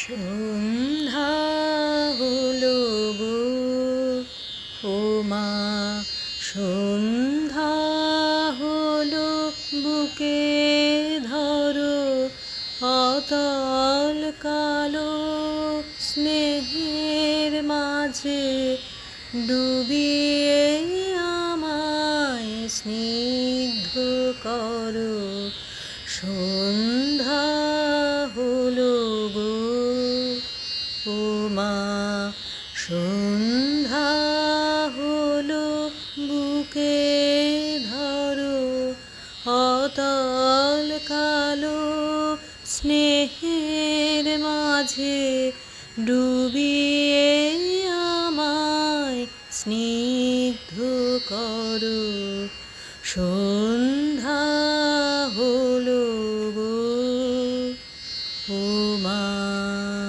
সন্ধ্যা হলো গো, ও মা সন্ধ্যা হলো, বুকে ধরো অতল কালো স্নেহের মাঝে ডুবিয়ে আমায় স্নিগ্ধ করো। সন্ধ্যা হলো গো, ও মা সন্ধ্যা হলো, বুকে ধরো অতল কালো স্নেহের মাঝে ডুবিয়ে আমায় স্নিগ্ধ করো। সন্ধ্যা হলো গো, ও মা।